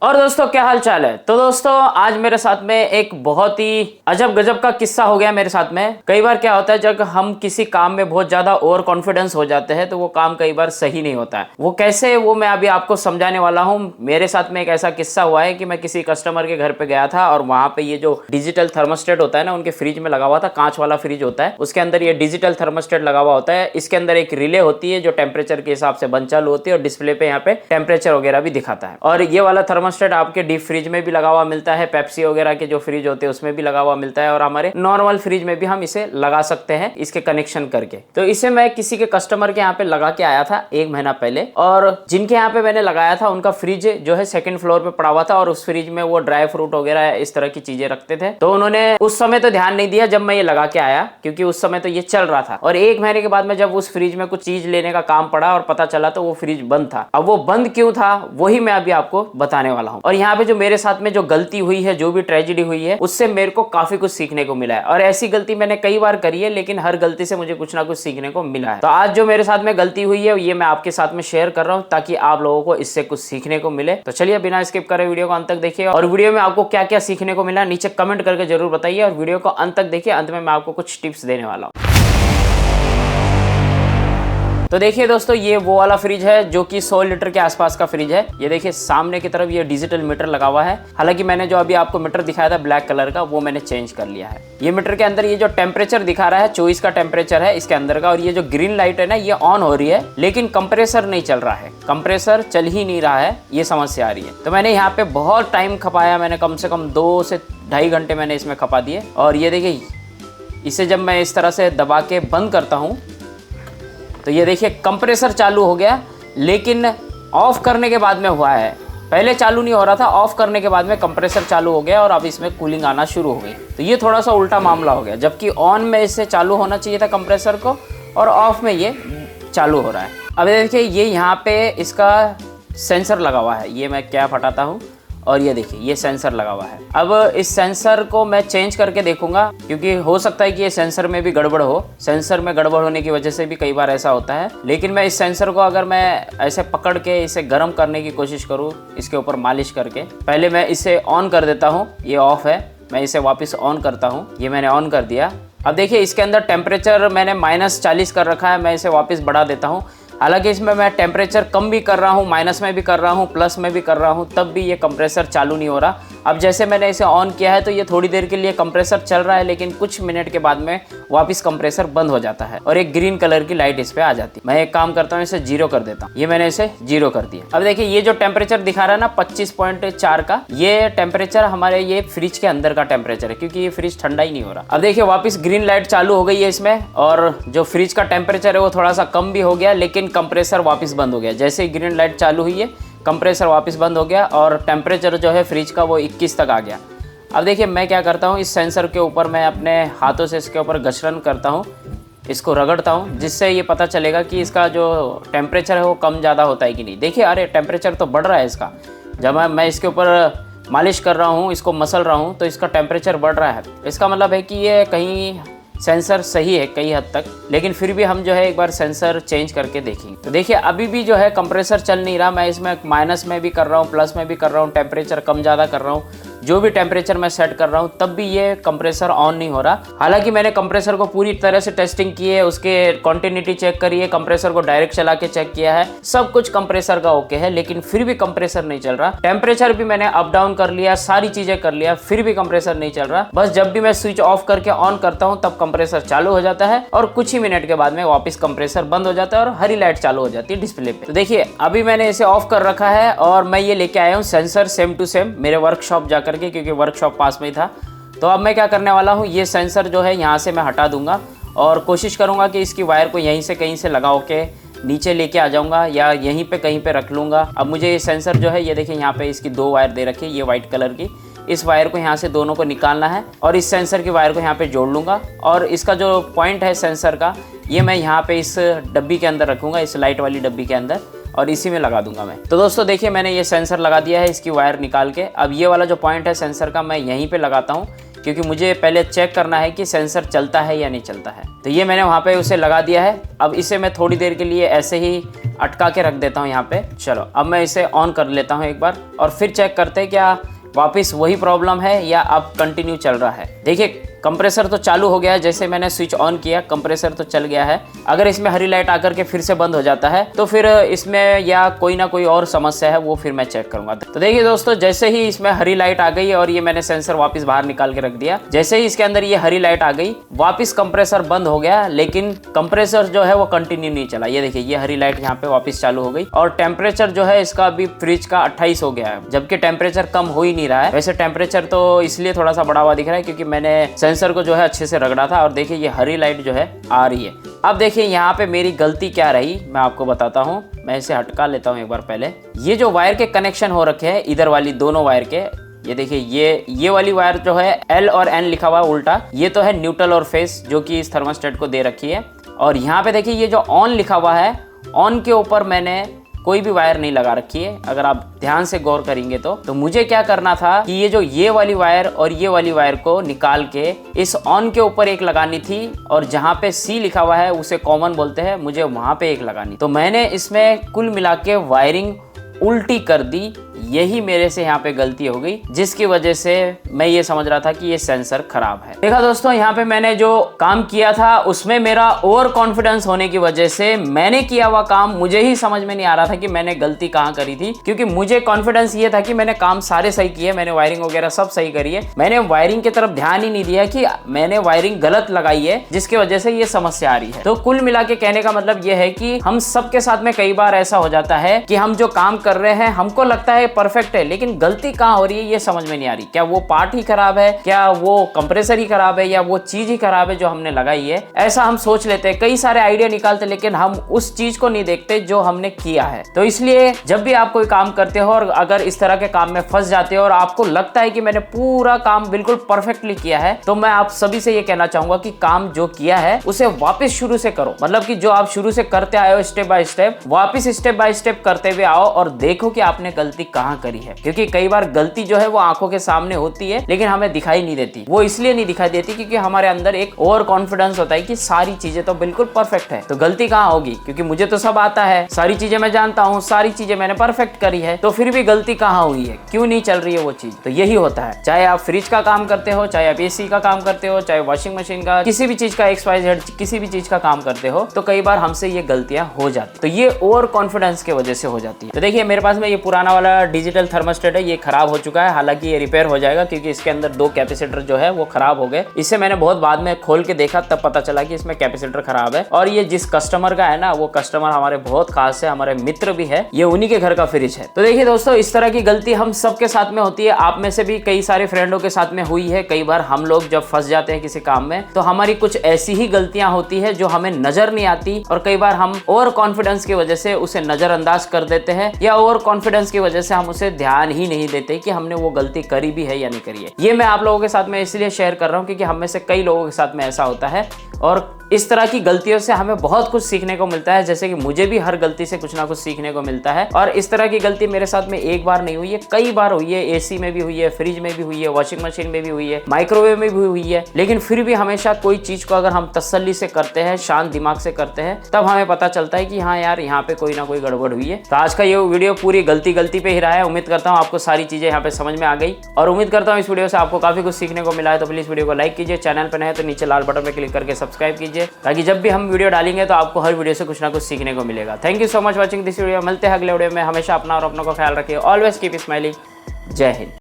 और दोस्तों क्या हाल चाल है। तो दोस्तों आज मेरे साथ में एक बहुत ही अजब गजब का किस्सा हो गया मेरे साथ में। कई बार क्या होता है जब हम किसी काम में बहुत ज्यादा ओवर कॉन्फिडेंस हो जाते हैं तो वो काम कई बार सही नहीं होता है। वो कैसे, वो मैं अभी आपको समझाने वाला हूँ। मेरे साथ में एक ऐसा किस्सा हुआ है कि मैं किसी कस्टमर के घर पे गया था और वहां पे ये जो डिजिटल थर्मोस्टेट होता है ना, उनके फ्रिज में लगा हुआ था। कांच वाला फ्रिज होता है, उसके अंदर ये डिजिटल थर्मोस्टेट लगा हुआ होता है। इसके अंदर एक रिले होती है जो टेम्परेचर के हिसाब से बंद चालू होती है और डिस्प्ले पे यहाँ पे टेम्परेचर वगैरह भी दिखाता है। और ये वाला थर्मोस्टेट आपके डीप फ्रिज में भी लगा हुआ मिलता है, पेप्सी वगैरह के जो फ्रिज होते हैं उसमें भी लगा हुआ मिलता है और हमारे नॉर्मल फ्रिज में भी हम इसे लगा सकते हैं इसके कनेक्शन करके। तो इसे मैं किसी के कस्टमर के यहाँ पे लगा के आया था 1 महीना पहले, और जिनके यहाँ पे मैंने लगाया था उनका फ्रिज जो है 2nd फ्लोर पे पड़ा हुआ था और उस फ्रिज में वो ड्राई फ्रूट वगैरह इस तरह की चीजें रखते थे। तो उन्होंने उस समय तो ध्यान नहीं दिया जब मैं ये लगा के आया, क्योंकि उस समय तो ये चल रहा था। और 1 महीने के बाद में जब उस फ्रिज में कुछ चीज लेने का काम पड़ा और पता चला तो वो फ्रिज बंद था। अब वो बंद क्यों था वही मैं अभी आपको बताने वाला हूँ। और यहाँ पे जो मेरे साथ में जो गलती हुई है, जो भी ट्रेजेडी हुई है, उससे मेरे को काफी कुछ सीखने को मिला है। और ऐसी गलती मैंने कई बार करी है, लेकिन हर गलती से मुझे कुछ ना कुछ सीखने को मिला है। तो आज जो मेरे साथ में गलती हुई है ये मैं आपके साथ में शेयर कर रहा हूँ ताकि आप लोगों को इससे कुछ सीखने को मिले। तो चलिए बिना स्किप करे वीडियो को अंत तक देखिए और वीडियो में आपको क्या क्या सीखने को मिला नीचे कमेंट करके जरूर बताइए और वीडियो को अंत तक देखिए। अंत में मैं आपको कुछ टिप्स देने वाला हूँ। तो देखिए दोस्तों, ये वो वाला फ्रिज है जो कि 100 लीटर के आसपास का फ्रिज है। ये देखिए सामने की तरफ ये डिजिटल मीटर लगा हुआ है। हालांकि मैंने जो अभी आपको मीटर दिखाया था ब्लैक कलर का, वो मैंने चेंज कर लिया है। ये मीटर के अंदर ये जो टेम्परेचर दिखा रहा है 24 का टेम्परेचर है इसके अंदर का। और ये जो ग्रीन लाइट है ना, ये ऑन हो रही है लेकिन कंप्रेसर नहीं चल रहा है, कंप्रेसर चल ही नहीं रहा है, ये समस्या आ रही है। तो मैंने यहाँ पे बहुत टाइम खपाया, मैंने कम से कम 2 से 2.5 घंटे मैंने इसमें खपा दिए। और ये देखिए इसे जब मैं इस तरह से दबा के बंद करता हूँ तो ये देखिए कंप्रेसर चालू हो गया, लेकिन ऑफ करने के बाद में हुआ है। पहले चालू नहीं हो रहा था, ऑफ करने के बाद में कंप्रेसर चालू हो गया और अब इसमें कूलिंग आना शुरू हो गई। तो ये थोड़ा सा उल्टा मामला हो गया, जबकि ऑन में इससे चालू होना चाहिए था कंप्रेसर को और ऑफ में ये चालू हो रहा है। अब देखिए ये यहाँ पे इसका सेंसर लगा हुआ है, ये मैं कैप हटाता हूँ और ये देखिए ये सेंसर लगा हुआ है। अब इस सेंसर को मैं चेंज करके देखूंगा, क्योंकि हो सकता है कि ये सेंसर में भी गड़बड़ हो। सेंसर में गड़बड़ होने की वजह से भी कई बार ऐसा होता है। लेकिन मैं इस सेंसर को अगर मैं ऐसे पकड़ के इसे गर्म करने की कोशिश करूँ, इसके ऊपर मालिश करके, पहले मैं इसे ऑन कर देता हूँ। ये ऑफ है, मैं इसे वापस ऑन करता हूँ। ये मैंने ऑन कर दिया। अब देखिए इसके अंदर टेम्परेचर मैंने -40 कर रखा है, मैं इसे वापस बढ़ा देता हूँ। हालांकि इसमें मैं टेम्परेचर कम भी कर रहा हूँ, माइनस में भी कर रहा हूँ, प्लस में भी कर रहा हूँ, तब भी ये कंप्रेसर चालू नहीं हो रहा। अब जैसे मैंने इसे ऑन किया है तो ये थोड़ी देर के लिए कंप्रेसर चल रहा है, लेकिन कुछ मिनट के बाद में वापस कंप्रेसर बंद हो जाता है और एक ग्रीन कलर की लाइट इस पे आ जाती है। मैं एक काम करता हूँ, इसे 0 कर देता हूँ। ये मैंने इसे 0 कर दिया। अब देखिए ये जो टेम्परेचर दिखा रहा है ना 25.4 का, ये टेम्परेचर हमारे ये फ्रिज के अंदर का टेम्परेचर है, क्योंकि ये फ्रिज ठंडा ही नहीं हो रहा। अब देखिए वापस ग्रीन लाइट चालू हो गई है इसमें और जो फ्रिज का टेम्परेचर है वो थोड़ा सा कम भी हो गया, लेकिन कंप्रेसर वापस बंद हो गया। जैसे ही ग्रीन लाइट चालू हुई है कंप्रेसर वापस बंद हो गया और टेम्परेचर जो है फ्रिज का वो 21 तक आ गया। अब देखिए मैं क्या करता हूँ, इस सेंसर के ऊपर मैं अपने हाथों से इसके ऊपर घसरन करता हूँ, इसको रगड़ता हूँ, जिससे ये पता चलेगा कि इसका जो टेम्परेचर है वो कम ज़्यादा होता है कि नहीं। देखिए अरे टेम्परेचर तो बढ़ रहा है इसका। जब मैं इसके ऊपर मालिश कर रहा हूँ, इसको मसल रहा हूँ, तो इसका टेम्परेचर बढ़ रहा है। इसका मतलब है कि ये कहीं सेंसर सही है कई हद तक, लेकिन फिर भी हम जो है एक बार सेंसर चेंज करके देखेंगे। तो देखिए अभी भी जो है कंप्रेसर चल नहीं रहा। मैं इसमें माइनस में भी कर रहा हूँ, प्लस में भी कर रहा हूँ, टेम्परेचर कम ज़्यादा कर रहा हूँ, जो भी टेम्परेचर मैं सेट कर रहा हूँ, तब भी ये कंप्रेसर ऑन नहीं हो रहा। हालांकि मैंने कंप्रेसर को पूरी तरह से टेस्टिंग की है, उसके कॉन्टिन्यूटी चेक करी है, कंप्रेसर को डायरेक्ट चला के चेक किया है, सब कुछ कंप्रेसर का ओके है, लेकिन फिर भी कंप्रेसर नहीं चल रहा। टेम्परेचर भी मैंने अप डाउन कर लिया, सारी चीजें कर लिया, फिर भी कंप्रेसर नहीं चल रहा। बस जब भी मैं स्विच ऑफ करके ऑन करता हूँ तब कंप्रेसर चालू हो जाता है और कुछ ही मिनट के बाद में वापस कंप्रेसर बंद हो जाता है और हरी लाइट चालू हो जाती है डिस्प्ले पे। तो देखिए अभी मैंने इसे ऑफ कर रखा है और मैं ये लेके आया हूँ सेंसर सेम टू सेम मेरे वर्कशॉप जा करके, क्योंकि वर्कशॉप पास में ही था। तो अब मैं क्या करने वाला हूँ, ये सेंसर जो है यहाँ से मैं हटा दूंगा और कोशिश करूंगा कि इसकी वायर को यहीं से कहीं से लगा के नीचे लेके आ जाऊंगा या यहीं पे कहीं पे रख लूंगा। अब मुझे ये सेंसर जो है, ये देखिए यहाँ पे इसकी 2 वायर दे रखी है, ये व्हाइट कलर की। इस वायर को यहाँ से दोनों को निकालना है और इस सेंसर की वायर को यहाँ पे जोड़ लूंगा और इसका जो पॉइंट है सेंसर का, ये मैं यहाँ पे इस डब्बी के अंदर रखूंगा, इस लाइट वाली डब्बी के अंदर, और इसी में लगा दूंगा मैं। तो दोस्तों देखिए मैंने ये सेंसर लगा दिया है इसकी वायर निकाल के। अब ये वाला जो पॉइंट है सेंसर का मैं यहीं पे लगाता हूँ, क्योंकि मुझे पहले चेक करना है कि सेंसर चलता है या नहीं चलता है। तो ये मैंने वहाँ पे उसे लगा दिया है। अब इसे मैं थोड़ी देर के लिए ऐसे ही अटका के रख देता हूँ यहाँ पे। चलो अब मैं इसे ऑन कर लेता हूँ एक बार और फिर चेक करते हैं क्या वापस वही प्रॉब्लम है या अब कंटिन्यू चल रहा है। देखिए कंप्रेसर तो चालू हो गया है, जैसे मैंने स्विच ऑन किया कंप्रेसर तो चल गया है। अगर इसमें हरी लाइट आकर के फिर से बंद हो जाता है तो फिर इसमें या कोई ना कोई और समस्या है, वो फिर मैं चेक करूंगा। तो देखिए दोस्तों, जैसे ही इसमें हरी लाइट आ गई और ये मैंने सेंसर वापस बाहर निकाल के रख दिया, जैसे ही इसके अंदर ये हरी लाइट आ गई वापस कंप्रेसर बंद हो गया, लेकिन कंप्रेसर जो है वो कंटिन्यू नहीं चला। ये देखिए ये हरी लाइट यहाँ पे वापस चालू हो गई और टेम्परेचर जो है इसका अभी फ्रिज का 28 हो गया है, जबकि टेम्परेचर कम हो ही नहीं रहा है। वैसे टेम्परेचर तो इसलिए थोड़ा सा बढ़ा हुआ दिख रहा है क्योंकि मैंने सेंसर को जो है अच्छे से रगड़ा था। और देखिए ये हरी लाइट जो है आ रही है। अब देखिए यहाँ पे मेरी गलती क्या रही मैं आपको बताता हूँ। मैं इसे हटका लेता हूँ एक बार पहले। ये जो वायर के कनेक्शन हो रखे हैं इधर वाली दोनों वायर के, ये देखिए ये वाली वायर जो है L और N लिखा हुआ है उल्टा, ये तो है न्यूट्रल और फेस जो कि इस थर्मोस्टेट को दे रखी है। और यहाँ पे देखिए ये जो ऑन लिखा हुआ है, ऑन के ऊपर मैंने कोई भी वायर नहीं लगा रखी है। अगर आप ध्यान से गौर करेंगे तो मुझे क्या करना था कि ये जो ये वाली वायर और ये वाली वायर को निकाल के इस ऑन के ऊपर एक लगानी थी और जहाँ पे C लिखा हुआ है उसे कॉमन बोलते हैं, मुझे वहां पे एक लगानी। तो मैंने इसमें कुल मिला के वायरिंग उल्टी कर दी। यही मेरे से यहाँ पे गलती हो गई जिसकी वजह से मैं ये समझ रहा था कि ये सेंसर खराब है। देखा दोस्तों, यहाँ पे मैंने जो काम किया था उसमें मेरा ओवर कॉन्फिडेंस होने की वजह से मैंने किया हुआ काम मुझे ही समझ में नहीं आ रहा था कि मैंने गलती कहाँ करी थी। क्योंकि मुझे कॉन्फिडेंस ये था कि मैंने काम सारे सही किए, मैंने वायरिंग वगैरह सब सही करी है। मैंने वायरिंग की तरफ ध्यान ही नहीं दिया कि मैंने वायरिंग गलत लगाई है जिसकी वजह से ये समस्या आ रही है। तो कुल मिला के कहने का मतलब ये है कि हम सबके साथ में कई बार ऐसा हो जाता है कि हम जो काम कर रहे हैं हमको लगता है परफेक्ट है, लेकिन गलती कहाँ हो रही है ये समझ में नहीं आ रही। क्या वो पार्ट ही खराब है, क्या वो कंप्रेसर ही खराब है, या वो चीज ही खराब है जो हमने लगाई है। ऐसा हम सोच लेते हैं, कई सारे आइडिया निकालते, लेकिन हम उस चीज को नहीं देखते जो हमने किया है। तो इसलिए जब भी आप कोई काम करते हो और अगर इस तरह के काम में फंस जाते हो और आपको लगता है कि मैंने पूरा काम बिल्कुल परफेक्टली किया है, तो मैं आप सभी से ये कहना चाहूंगा कि काम जो किया है उसे वापस शुरू से करो। मतलब कि जो आप शुरू से करते आए हो स्टेप बाय स्टेप, वापस स्टेप बाय स्टेप करते हुए आओ और देखो कि आपने गलती कहाँ करी है। क्योंकि कई बार गलती जो है वो आंखों के सामने होती है लेकिन हमें दिखाई नहीं देती। वो इसलिए नहीं दिखाई देती क्योंकि हमारे अंदर एक ओवर कॉन्फिडेंस होता है कि सारी चीजें तो बिल्कुल परफेक्ट है, तो गलती कहाँ होगी, क्योंकि मुझे तो सब आता है, सारी चीजें मैं जानता हूँ, सारी चीजें मैंने परफेक्ट करी है, तो फिर भी गलती कहाँ हुई है, क्यों नहीं चल रही है वो चीज। तो यही होता है, चाहे आप फ्रिज का काम करते हो, चाहे आप AC का काम करते हो, चाहे वॉशिंग मशीन का, किसी भी चीज का XYZ किसी भी चीज का काम करते हो, तो कई बार हमसे ये गलतियां हो जाती, तो ये ओवर कॉन्फिडेंस की वजह से हो जाती है। तो देखिए मेरे पास में ये पुराना वाला डिजिटल थर्मोस्टेट है, ये खराब हो चुका है। हालांकि ये रिपेयर हो जाएगा क्योंकि इसके अंदर 2 कैपेसिटर जो है वो खराब हो गए। इसे मैंने बहुत बाद में खोल के देखा, तब पता चला कि इसमें कैपेसिटर खराब है। और ये जिस कस्टमर का है ना, वो कस्टमर हमारे बहुत खास है, हमारे मित्र भी है, ये उन्हीं के घर का फ्रिज है। तो देखिए दोस्तों, इस तरह की गलती हम सबके साथ में होती है। आप में से भी कई सारे फ्रेंडों के साथ में हुई है। कई बार हम लोग जब फंस जाते हैं किसी काम में तो हमारी कुछ ऐसी ही गलतियां होती है जो हमें नजर नहीं आती, और कई बार हम ओवर कॉन्फिडेंस की वजह से उसे नजरअंदाज कर देते हैं, या ओवर कॉन्फिडेंस की वजह से हम उसे ध्यान ही नहीं देते कि हमने वो गलती करी भी है या नहीं करी है। ये मैं आप लोगों के साथ में इसलिए शेयर कर रहा हूँ क्योंकि हम में से कई लोगों के साथ में ऐसा होता है, और इस तरह की गलतियों से हमें बहुत कुछ सीखने को मिलता है। जैसे कि मुझे भी हर गलती से कुछ ना कुछ सीखने को मिलता है, और इस तरह की गलती मेरे साथ में एक बार नहीं हुई है, कई बार हुई है। AC में भी हुई है, फ्रिज में भी हुई है, वॉशिंग मशीन में भी हुई है, माइक्रोवेव में भी हुई है। लेकिन फिर भी हमेशा कोई चीज को अगर हम तसल्ली से करते हैं, शांत दिमाग से करते हैं, तब हमें पता चलता है कि हाँ यार, यहाँ पे कोई ना कोई गड़बड़ हुई है। तो आज का ये वीडियो पूरी गलती पे ही रहा है। उम्मीद करता हूँ आपको सारी चीजें यहाँ पे समझ में आ गई, और उम्मीद करता हूँ इस वीडियो से आपको काफी कुछ सीखने को मिला है। तो प्लीज वीडियो को लाइक कीजिए, चैनल पर नए तो नीचे लाल बटन पर क्लिक करके सब्सक्राइब कीजिए, ताकि जब भी हम वीडियो डालेंगे तो आपको हर वीडियो से कुछ ना कुछ सीखने को मिलेगा। Thank you so much watching this video. मिलते हैं अगले वीडियो में। हमेशा अपना और अपनों का ख्याल रखिए। Always keep smiling. जय हिंद।